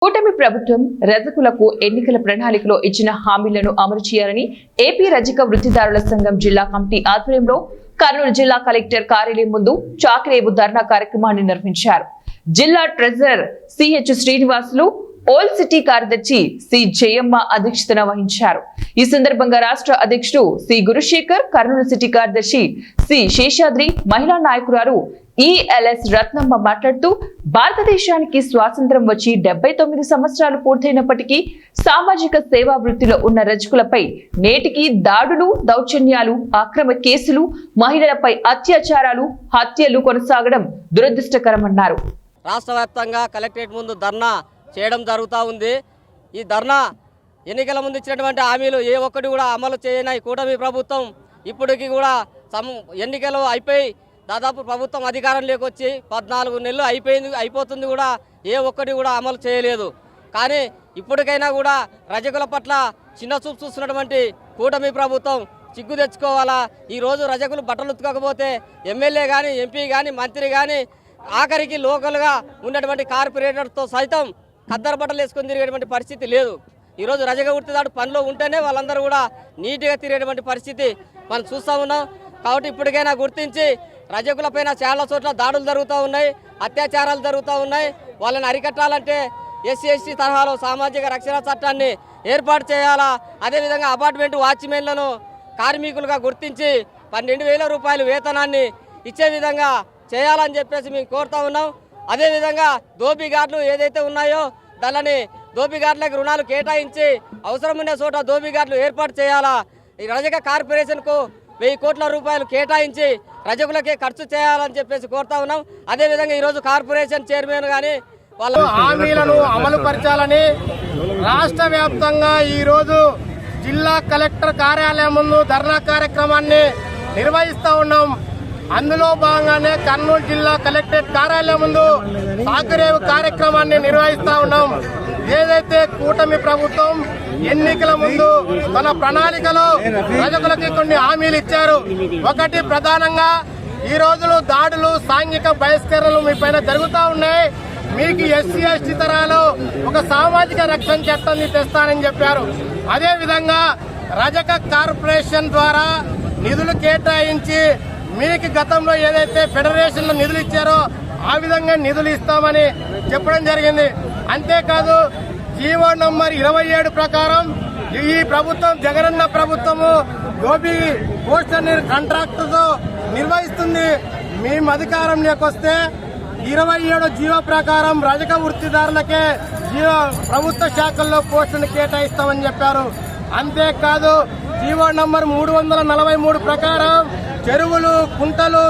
కూటమి ప్రభుత్వం రజకులకు ఎన్నికల ప్రణాళికలో ఇచ్చిన హామీలను అమలు చేయాలని ఏపీ రజక వృత్తిదారుల సంఘం జిల్లా కమిటీ ఆధ్వర్యంలో కర్నూలు జిల్లా కలెక్టర్ కార్యాలయం ముందు చాకిరేవు ధర్నా కార్యక్రమాన్ని నిర్వహించారు. జిల్లా treasurer CH Srinivasulu, old city కార్యదర్శి సి జయమ్మ అధ్యక్షతన వహించారు. ఈ సందర్భంగా రాష్ట్ర అధ్యక్షుడు సి గురుశేఖర్, కర్నూలు సిటీ కార్యదర్శి సి శేషాద్రి, మహిళా నాయకురాలు ఈఎల్ఎస్ రత్నమ్మ మాట్లాడుతూ భారతదేశానికి స్వాతంత్ర్యం వచ్చి 79 సంవత్సరాలు పూర్తయినప్పటికీ సామాజిక సేవా వృత్తిలో ఉన్న రజకులపై నేటికి దాడులు, దౌర్జన్యాలు, అక్రమ కేసులు, మహిళలపై అత్యాచారాలు, హత్యలు కొనసాగడం దురదృష్టకరమన్నారు. రాష్ట్ర వ్యాప్తంగా కలెక్టరేట్ ముందు ధర్నా చేయడం జరుగుతూ ఉంది. ఈ ధర్నా ఎన్నికల ముందు ఇచ్చినటువంటి హామీలు ఏ ఒక్కటి కూడా అమలు చేయని కూటమి ప్రభుత్వం ఇప్పటికీ కూడా ఎన్నికలు అయిపోయి దాదాపు ప్రభుత్వం అధికారంలోకి వచ్చి 14 నెలలు అయిపోతుంది కూడా ఏ ఒక్కటి కూడా అమలు చేయలేదు. కానీ ఇప్పటికైనా కూడా రజకుల పట్ల చిన్న చూపు చూస్తున్నటువంటి కూటమి ప్రభుత్వం చిగ్గు తెచ్చుకోవాలా. ఈరోజు రజకులు బట్టలు ఉతకకపోతే ఎమ్మెల్యే కానీ, ఎంపీ కానీ, మంత్రి కానీ, ఆఖరికి లోకల్గా ఉన్నటువంటి కార్పొరేటర్తో సైతం ఖద్దరు బట్టలు వేసుకొని తిరిగేటువంటి పరిస్థితి లేదు. ఈరోజు రజక వృత్తిదారు పనిలో ఉంటేనే వాళ్ళందరూ కూడా నీట్గా తిరిగేటువంటి పరిస్థితి మనం చూస్తూ ఉన్నాం. కాబట్టి ఇప్పటికైనా గుర్తించి రజకులపైన చాలా చోట్ల దాడులు జరుగుతూ ఉన్నాయి, అత్యాచారాలు జరుగుతూ ఉన్నాయి. వాళ్ళని అరికట్టాలంటే ఎస్సీ తరహాలో సామాజిక రక్షణ చట్టాన్ని ఏర్పాటు చేయాలా. అదేవిధంగా అపార్ట్మెంట్ వాచ్మెన్లను కార్మికులుగా గుర్తించి 12,000 రూపాయల వేతనాన్ని ఇచ్చే విధంగా చేయాలని చెప్పేసి మేము కోరుతా ఉన్నాం. అదేవిధంగా దోపిఘాట్లు ఏదైతే ఉన్నాయో దానిని దోపిఘాట్లకు రుణాలు కేటాయించి అవసరం ఉన్న చోట దోపిఘాట్లు ఏర్పాటు చేయాలా. ఈ రజక కార్పొరేషన్కు 1000 కోట్ల రూపాయలు కేటాయించి రజకులకే ఖర్చు చేయాలని చెప్పేసి కోరుతా ఉన్నాం. అదేవిధంగా ఈరోజు కార్పొరేషన్ చైర్మన్ కానీ వాళ్ళ హామీలను అమలు పరచాలని రాష్ట్ర వ్యాప్తంగా ఈరోజు జిల్లా కలెక్టర్ కార్యాలయం ముందు ధర్నా కార్యక్రమాన్ని నిర్వహిస్తూ ఉన్నాం. అందులో భాగంగానే కర్నూలు జిల్లా కలెక్టరేట్ కార్యాలయం ముందు చాకిరేవు కార్యక్రమాన్ని నిర్వహిస్తా ఉన్నాం. ఏదైతే కూటమి ప్రభుత్వం ఎన్నికల ముందు తన ప్రణాళికలో ప్రజలకి కొన్ని హామీలు ఇచ్చారు. ఒకటి ప్రధానంగా ఈ రోజులు దాడులు, సాంఘిక బహిష్కరణలు మీ పైన జరుగుతూ ఉన్నాయి. మీకు ఎస్సీ ఎస్టీ తరాలు ఒక సామాజిక రక్షణ చట్టాన్ని తెస్తానని చెప్పారు. అదేవిధంగా రజక కార్పొరేషన్ ద్వారా నిధులు కేటాయించి మీకు గతంలో ఏదైతే ఫెడరేషన్లో నిధులు ఇచ్చారో ఆ విధంగా నిధులు ఇస్తామని చెప్పడం జరిగింది. అంతేకాదు జీవో నంబర్ 27 ప్రకారం ఈ ప్రభుత్వం జగనన్న ప్రభుత్వము గోబీ పోస్టర్ కాంట్రాక్టుతో నిర్వహిస్తుంది. మేము అధికారంలోకి వస్తే 27 జీవో ప్రకారం రజక వృత్తిదారులకే ప్రభుత్వ శాఖల్లో పోస్టును కేటాయిస్తామని చెప్పారు. అంతేకాదు జీవో నంబర్ 343 ప్రకారం చెరువులు, కుంటలు